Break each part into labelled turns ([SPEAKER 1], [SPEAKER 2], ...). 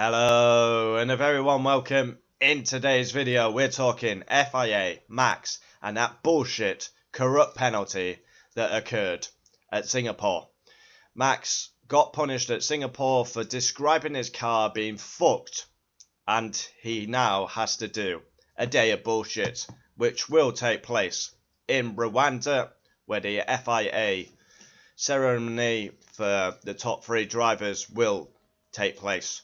[SPEAKER 1] Hello and a very warm welcome. In today's video we're talking FIA, Max and that bullshit corrupt penalty that occurred at Singapore. Max got punished at Singapore for describing his car being fucked, and he now has to do a day of bullshit which will take place in Rwanda, where the FIA ceremony for the top 3 drivers will take place.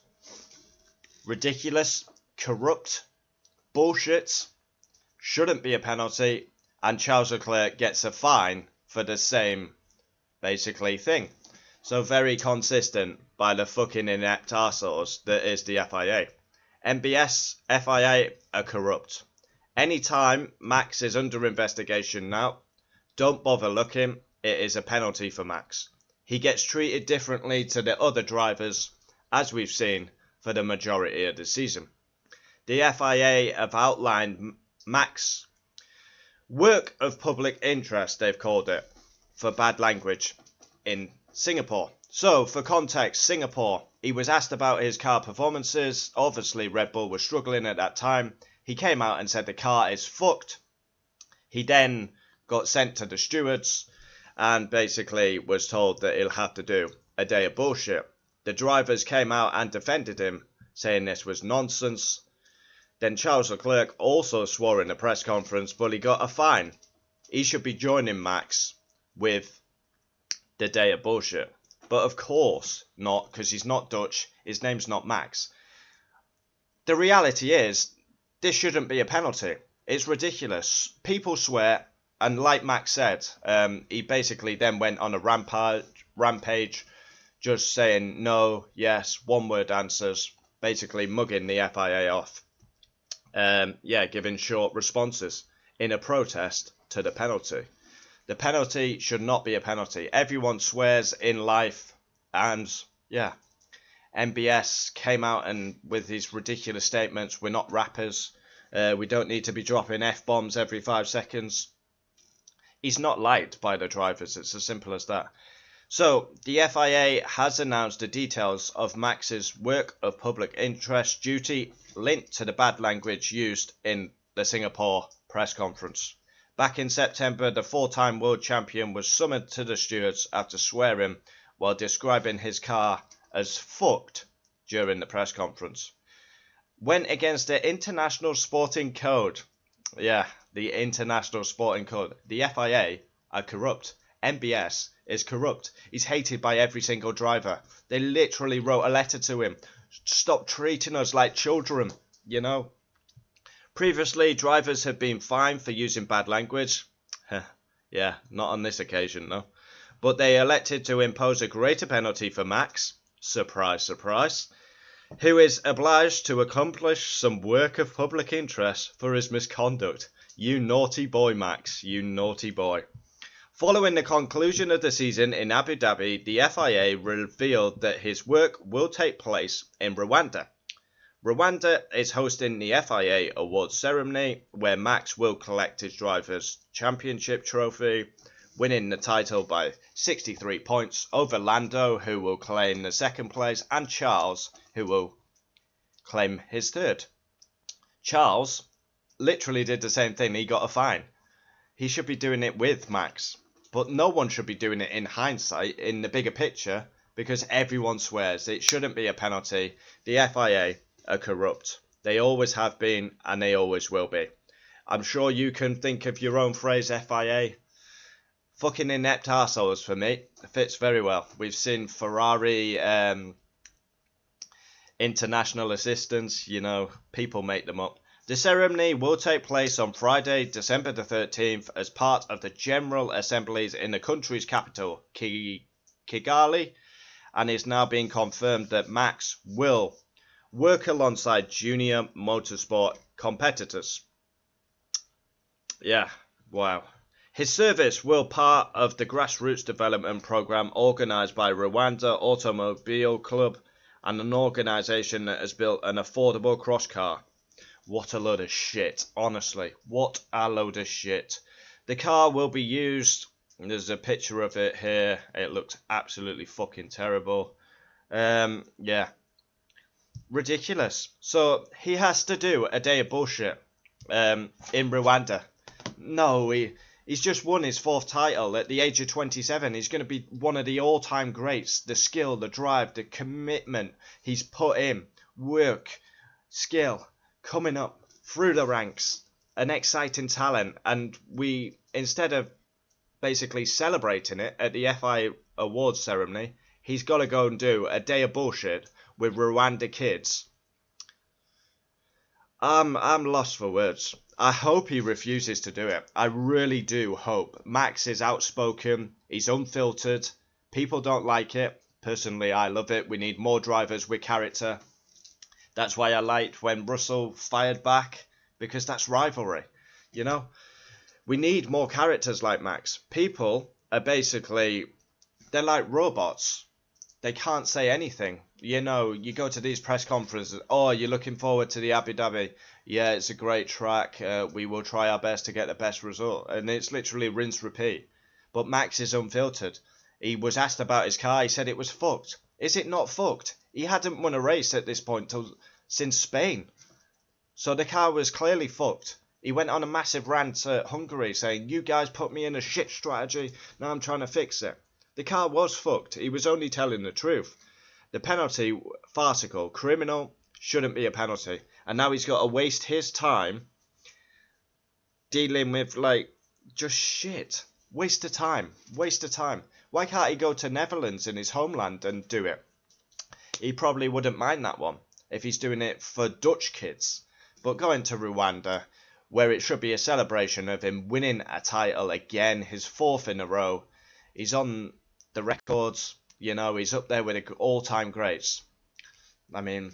[SPEAKER 1] Ridiculous, corrupt, bullshit, shouldn't be a penalty, and Charles Leclerc gets a fine for the same basically thing. So very consistent by the fucking inept arseholes that is the FIA. MBS, FIA are corrupt. Anytime Max is under investigation now, don't bother looking, it is a penalty for Max. He gets treated differently to the other drivers, as we've seen for the majority of the season. The FIA have outlined Max work of public interest, they've called it, for bad language in Singapore. So, for context, Singapore, he was asked about his car performances. Obviously, Red Bull was struggling at that time. He came out and said the car is fucked. He then got sent to the stewards and basically was told that he'll have to do a day of bullshit. The drivers came out and defended him, saying this was nonsense. Then Charles Leclerc also swore in a press conference, but he got a fine. He should be joining Max with the day of bullshit. But of course not, because he's not Dutch. His name's not Max. The reality is, this shouldn't be a penalty. It's ridiculous. People swear, and like Max said, he basically then went on a rampage, just saying no, yes, one-word answers, basically mugging the FIA off. Giving short responses in a protest to the penalty. The penalty should not be a penalty. Everyone swears in life, and yeah, MBS came out and with his ridiculous statements, we're not rappers, we don't need to be dropping F-bombs every 5 seconds. He's not liked by the drivers, it's as simple as that. So, the FIA has announced the details of Max's work of public interest duty linked to the bad language used in the Singapore press conference. Back in September, the 4-time world champion was summoned to the stewards after swearing while describing his car as fucked during the press conference. Went against the International Sporting Code. Yeah, the International Sporting Code. The FIA are corrupt. MBS is corrupt. He's hated by every single driver. They literally wrote a letter to him. Stop treating us like children, you know. Previously, drivers have been fined for using bad language. Yeah, not on this occasion, though. But they elected to impose a greater penalty for Max. Surprise, surprise. Who is obliged to accomplish some work of public interest for his misconduct. You naughty boy, Max. You naughty boy. Following the conclusion of the season in Abu Dhabi, the FIA revealed that his work will take place in Rwanda. Rwanda is hosting the FIA Awards ceremony, where Max will collect his driver's championship trophy, winning the title by 63 points over Lando, who will claim the 2nd place, and Charles, who will claim his 3rd. Charles literally did the same thing. He got a fine. He should be doing it with Max. But no one should be doing it in hindsight, in the bigger picture, because everyone swears. It shouldn't be a penalty. The FIA are corrupt. They always have been, and they always will be. I'm sure you can think of your own phrase, FIA. Fucking inept arseholes for me. It fits very well. We've seen Ferrari international assistants, you know, people make them up. The ceremony will take place on Friday, December the 13th, as part of the General Assemblies in the country's capital, Kigali, and it's now being confirmed that Max will work alongside junior motorsport competitors. Yeah, wow. His service will part of the grassroots development program organised by Rwanda Automobile Club, and an organisation that has built an affordable cross car. What a load of shit, honestly. What a load of shit. The car will be used, there's a picture of it here, it looks absolutely fucking terrible. Yeah. Ridiculous. So he has to do a day of bullshit in Rwanda. No, he's just won his 4th title at the age of 27. He's going to be one of the all-time greats. The skill, the drive, the commitment he's put in, work, skill, coming up through the ranks, an exciting talent. And we, instead of basically celebrating it at the FI awards ceremony, he's got to go and do a day of bullshit with Rwanda kids. I'm lost for words. I hope he refuses to do it. I really do hope. Max is outspoken. He's unfiltered. People don't like it. Personally, I love it. We need more drivers with character. That's why I liked when Russell fired back, because that's rivalry. You know, we need more characters like Max. People are basically, they're like robots. They can't say anything. You know, you go to these press conferences. Oh, you're looking forward to the Abu Dhabi. Yeah, it's a great track. We will try our best to get the best result. And it's literally rinse, repeat. But Max is unfiltered. He was asked about his car. He said it was fucked. Is it not fucked? He hadn't won a race at this point since Spain. So the car was clearly fucked. He went on a massive rant at Hungary saying, you guys put me in a shit strategy. Now I'm trying to fix it. The car was fucked. He was only telling the truth. The penalty, farcical, criminal, shouldn't be a penalty. And now he's got to waste his time dealing with, like, just shit. Waste of time. Waste of time. Why can't he go to Netherlands in his homeland and do it? He probably wouldn't mind that one if he's doing it for Dutch kids. But going to Rwanda, where it should be a celebration of him winning a title again, his 4th in a row. He's on the records, you know, he's up there with the all-time greats. I mean,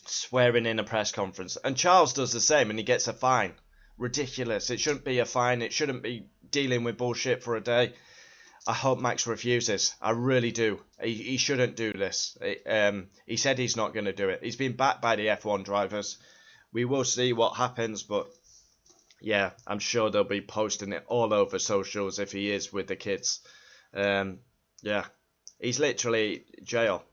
[SPEAKER 1] swearing in a press conference. And Charles does the same and he gets a fine. Ridiculous. It shouldn't be a fine. It shouldn't be dealing with bullshit for a day. I hope Max refuses. I really do. He shouldn't do this. He said he's not going to do it. He's been backed by the F1 drivers. We will see what happens, but yeah, I'm sure they'll be posting it all over socials if he is with the kids. Yeah, he's literally jail.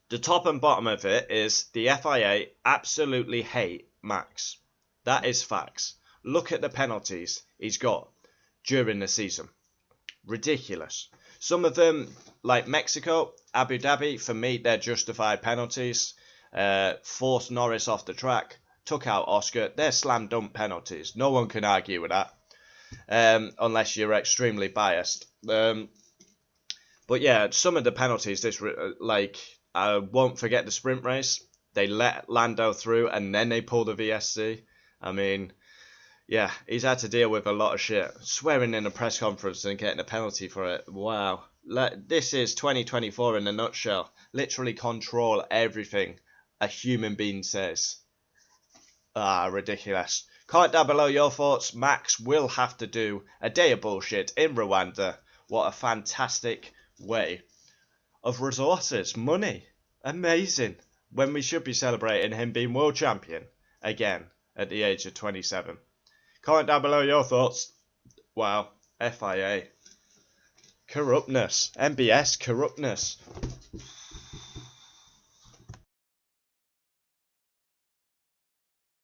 [SPEAKER 1] The top and bottom of it is the FIA absolutely hate Max. That is facts. Look at the penalties he's got during the season. Ridiculous. Some of them, like Mexico, Abu Dhabi, for me, they're justified penalties. Forced Norris off the track, took out Oscar. They're slam dunk penalties. No one can argue with that, unless you're extremely biased. But yeah, some of the penalties, like, I won't forget the sprint race. They let Lando through and then they pulled the VSC. I mean, yeah, he's had to deal with a lot of shit. Swearing in a press conference and getting a penalty for it. Wow. This is 2024 in a nutshell. Literally control everything a human being says. Ridiculous. Comment down below your thoughts. Max will have to do a day of bullshit in Rwanda. What a fantastic way of resources. Money. Amazing. When we should be celebrating him being world champion again at the age of 27. Comment down below your thoughts. Wow. FIA. Corruptness. MBS corruptness.